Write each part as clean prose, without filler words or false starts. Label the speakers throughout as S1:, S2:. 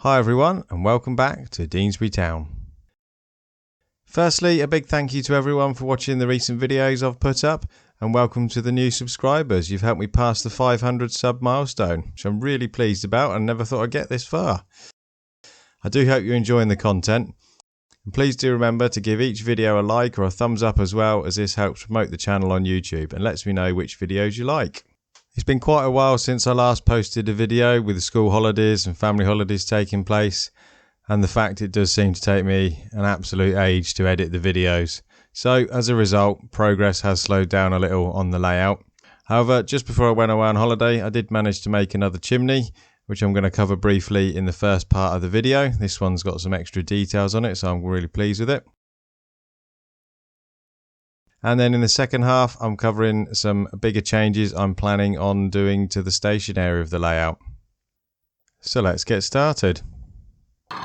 S1: Hi everyone and welcome back to Deansbury Town. Firstly, a big thank you to everyone for watching the recent videos I've put up, and welcome to the new subscribers. You've helped me pass the 500 sub milestone, which I'm really pleased about and never thought I'd get this far. I do hope you're enjoying the content, and please do remember to give each video a like or a thumbs up as well, as this helps promote the channel on YouTube and lets me know which videos you like. It's been quite a while since I last posted a video, with the school holidays and family holidays taking place, and the fact it does seem to take me an absolute age to edit the videos. So as a result, progress has slowed down a little on the layout. However, just before I went away on holiday, I did manage to make another chimney, which I'm going to cover briefly in the first part of the video. This one's got some extra details on it, so I'm really pleased with it. And then in the second half, I'm covering some bigger changes I'm planning on doing to the station area of the layout. So let's get started. I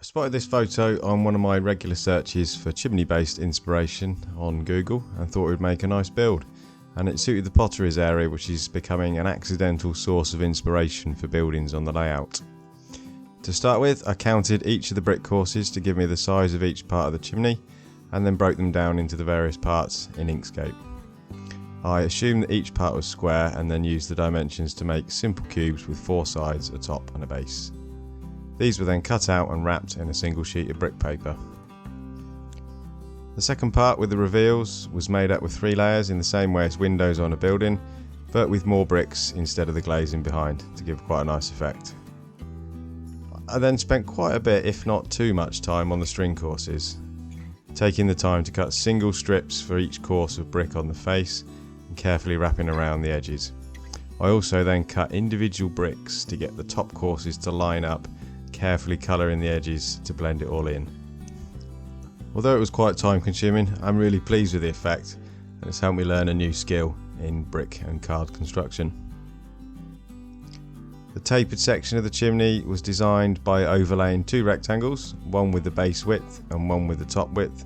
S1: spotted this photo on one of my regular searches for chimney-based inspiration on Google and thought it would make a nice build. And it suited the Potteries area, which is becoming an accidental source of inspiration for buildings on the layout. To start with, I counted each of the brick courses to give me the size of each part of the chimney, and then broke them down into the various parts in Inkscape. I assumed that each part was square and then used the dimensions to make simple cubes with 4 sides, a top and a base. These were then cut out and wrapped in a single sheet of brick paper. The second part, with the reveals, was made up with 3 layers in the same way as windows on a building, but with more bricks instead of the glazing behind to give quite a nice effect. I then spent quite a bit, if not too much time, on the string courses, taking the time to cut single strips for each course of brick on the face and carefully wrapping around the edges. I also then cut individual bricks to get the top courses to line up, carefully colouring the edges to blend it all in. Although it was quite time consuming, I'm really pleased with the effect, and it's helped me learn a new skill in brick and card construction. The tapered section of the chimney was designed by overlaying 2 rectangles, one with the base width and one with the top width,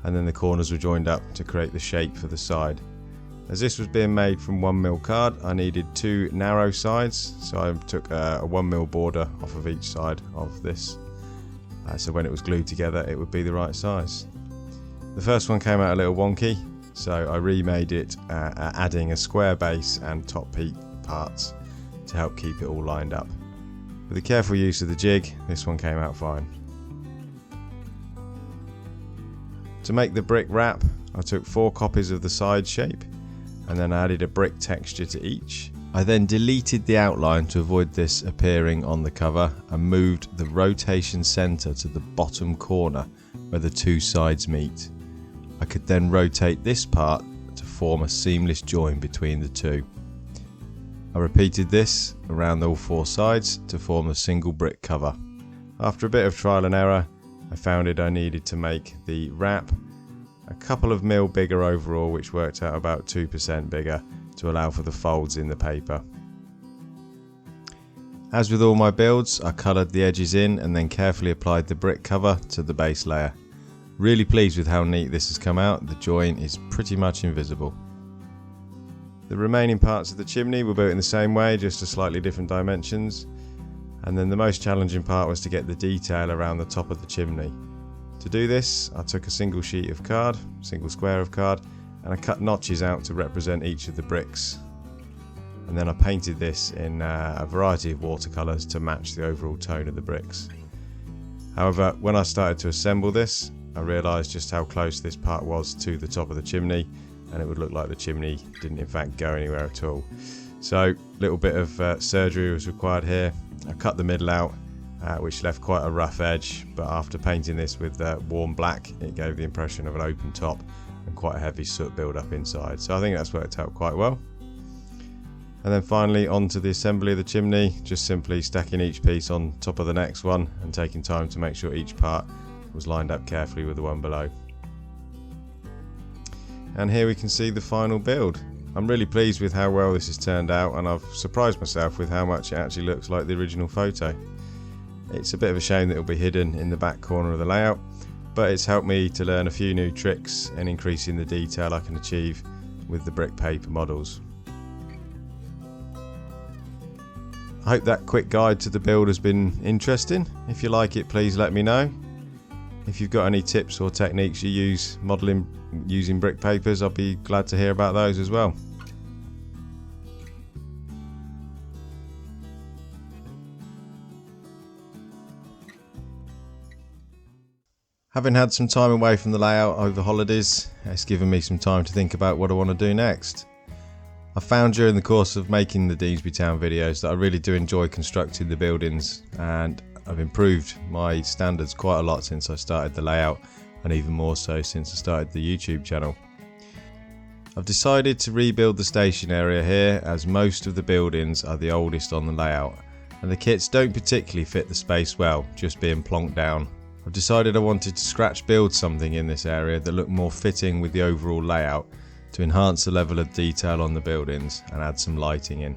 S1: and then the corners were joined up to create the shape for the side. As this was being made from 1mm card, I needed 2 narrow sides, so I took a 1mm border off of each side of this. So when it was glued together, it would be the right size. The first one came out a little wonky, so I remade it, adding a square base and top peak parts to help keep it all lined up. With the careful use of the jig, this one came out fine. To make the brick wrap, I took 4 copies of the side shape and then added a brick texture to each. I then deleted the outline to avoid this appearing on the cover and moved the rotation centre to the bottom corner where the 2 sides meet. I could then rotate this part to form a seamless join between the 2. I repeated this around all 4 sides to form a single brick cover. After a bit of trial and error, I found I needed to make the wrap a couple of mil bigger overall, which worked out about 2% bigger, to allow for the folds in the paper. As with all my builds, I coloured the edges in and then carefully applied the brick cover to the base layer. Really pleased with how neat this has come out. The join is pretty much invisible. The remaining parts of the chimney were built in the same way, just to slightly different dimensions, and then the most challenging part was to get the detail around the top of the chimney. To do this, I took a single sheet of card, single square of card, and I cut notches out to represent each of the bricks. And then I painted this in a variety of watercolours to match the overall tone of the bricks. However, when I started to assemble this, I realised just how close this part was to the top of the chimney, and it would look like the chimney didn't in fact go anywhere at all. So a little bit of surgery was required here. I cut the middle out, which left quite a rough edge, but after painting this with warm black, it gave the impression of an open top and quite a heavy soot build up inside. So I think that's worked out quite well. And then finally onto the assembly of the chimney, just simply stacking each piece on top of the next one and taking time to make sure each part was lined up carefully with the one below. And here we can see the final build. I'm really pleased with how well this has turned out, and I've surprised myself with how much it actually looks like the original photo. It's a bit of a shame that it'll be hidden in the back corner of the layout, but it's helped me to learn a few new tricks and increasing the detail I can achieve with the brick paper models. I hope that quick guide to the build has been interesting. If you like it, please let me know. If you've got any tips or techniques you use modelling using brick papers, I'll be glad to hear about those as well. Having had some time away from the layout over holidays, it's given me some time to think about what I want to do next. I found during the course of making the Deansby Town videos that I really do enjoy constructing the buildings, and I've improved my standards quite a lot since I started the layout, and even more so since I started the YouTube channel. I've decided to rebuild the station area here, as most of the buildings are the oldest on the layout and the kits don't particularly fit the space well, just being plonked down. I've decided I wanted to scratch build something in this area that looked more fitting with the overall layout, to enhance the level of detail on the buildings and add some lighting in.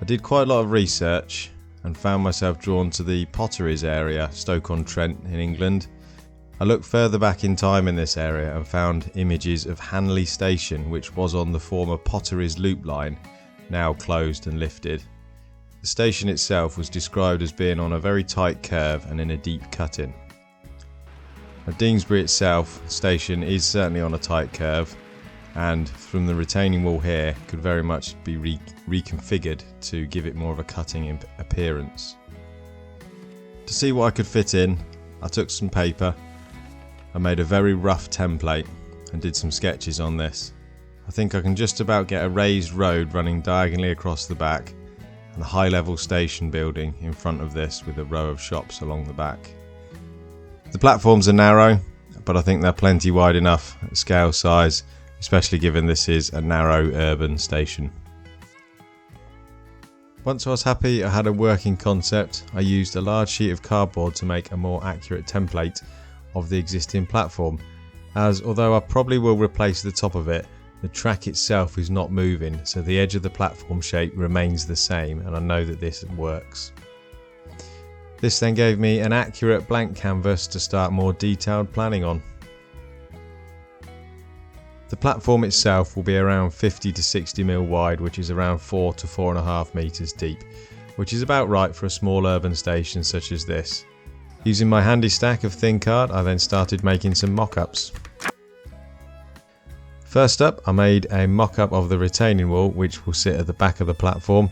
S1: I did quite a lot of research and found myself drawn to the Potteries area, Stoke-on-Trent in England. I looked further back in time in this area and found images of Hanley Station, which was on the former Potteries Loop Line, now closed and lifted. The station itself was described as being on a very tight curve and in a deep cut-in. Now, Deansbury itself, station, is certainly on a tight curve, and from the retaining wall here could very much be reconfigured to give it more of a cutting appearance. To see what I could fit in, I took some paper, I made a very rough template and did some sketches on this. I think I can just about get a raised road running diagonally across the back and a high level station building in front of this with a row of shops along the back. The platforms are narrow, but I think they're plenty wide enough at scale size, especially given this is a narrow urban station. Once I was happy I had a working concept, I used a large sheet of cardboard to make a more accurate template of the existing platform, as although I probably will replace the top of it, the track itself is not moving, so the edge of the platform shape remains the same, and I know that this works. This then gave me an accurate blank canvas to start more detailed planning on. The platform itself will be around 50 to 60 mm wide, which is around 4 to 4.5 meters deep, which is about right for a small urban station such as this. Using my handy stack of thin card, I then started making some mock-ups. First up, I made a mock-up of the retaining wall, which will sit at the back of the platform.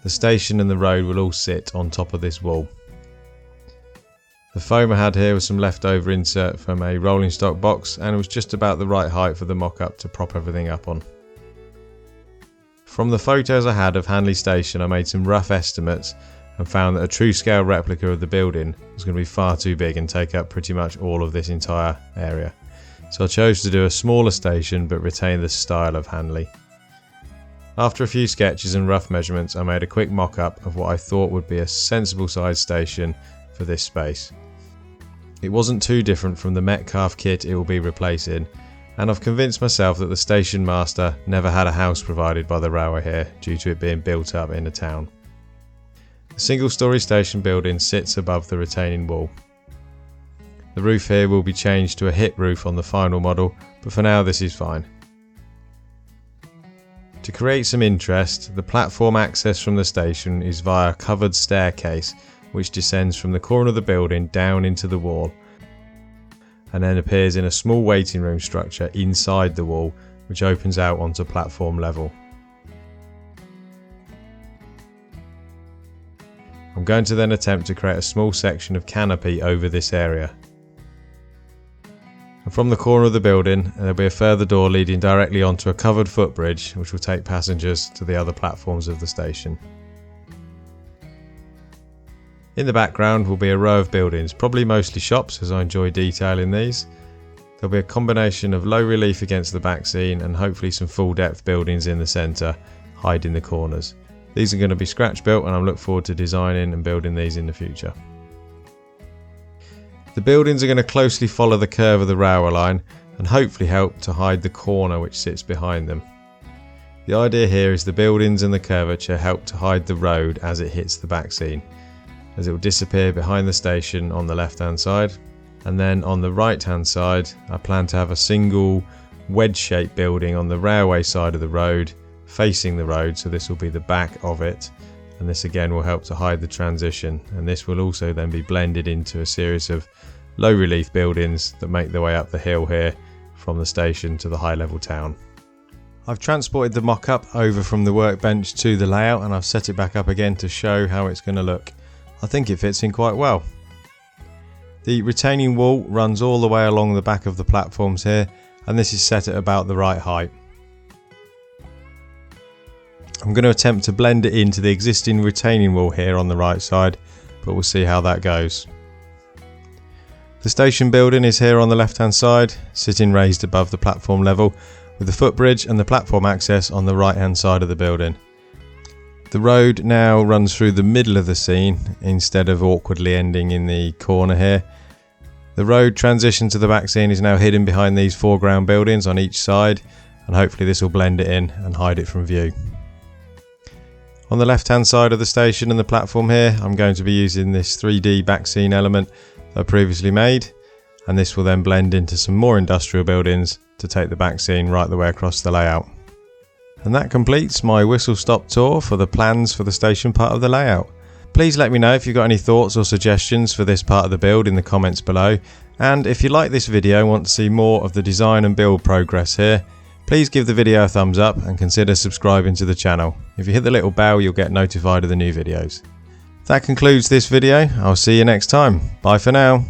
S1: The station and the road will all sit on top of this wall. The foam I had here was some leftover insert from a rolling stock box, and it was just about the right height for the mock-up to prop everything up on. From the photos I had of Hanley Station, I made some rough estimates and found that a true scale replica of the building was going to be far too big and take up pretty much all of this entire area. So I chose to do a smaller station but retain the style of Hanley. After a few sketches and rough measurements, I made a quick mock-up of what I thought would be a sensible sized station for this space. It wasn't too different from the Metcalfe kit it will be replacing, and I've convinced myself that the station master never had a house provided by the railway here due to it being built up in a town. The single-storey station building sits above the retaining wall. The roof here will be changed to a hip roof on the final model, but for now this is fine. To create some interest, the platform access from the station is via a covered staircase which descends from the corner of the building down into the wall and then appears in a small waiting room structure inside the wall which opens out onto platform level. I'm going to then attempt to create a small section of canopy over this area. And from the corner of the building there'll be a further door leading directly onto a covered footbridge which will take passengers to the other platforms of the station. In the background will be a row of buildings, probably mostly shops as I enjoy detailing these. There'll be a combination of low relief against the back scene and hopefully some full depth buildings in the centre, hiding the corners. These are going to be scratch built and I look forward to designing and building these in the future. The buildings are going to closely follow the curve of the railway line and hopefully help to hide the corner which sits behind them. The idea here is the buildings and the curvature help to hide the road as it hits the back scene, as it will disappear behind the station on the left hand side. And then on the right hand side I plan to have a single wedge shaped building on the railway side of the road facing the road, so this will be the back of it, and this again will help to hide the transition, and this will also then be blended into a series of low relief buildings that make their way up the hill here from the station to the high level town. I've transported the mock-up over from the workbench to the layout, and I've set it back up again to show how it's going to look. I think it fits in quite well. The retaining wall runs all the way along the back of the platforms here, and this is set at about the right height. I'm going to attempt to blend it into the existing retaining wall here on the right side, but we'll see how that goes. The station building is here on the left hand side, sitting raised above the platform level, with the footbridge and the platform access on the right hand side of the building. The road now runs through the middle of the scene instead of awkwardly ending in the corner here. The road transition to the back scene is now hidden behind these foreground buildings on each side, and hopefully this will blend it in and hide it from view. On the left hand side of the station and the platform here, I'm going to be using this 3D back scene element that I previously made, and this will then blend into some more industrial buildings to take the back scene right the way across the layout. And that completes my whistle stop tour for the plans for the station part of the layout. Please let me know if you've got any thoughts or suggestions for this part of the build in the comments below, and if you like this video and want to see more of the design and build progress here, please give the video a thumbs up and consider subscribing to the channel. If you hit the little bell, you'll get notified of the new videos. That concludes this video. I'll see you next time. Bye for now.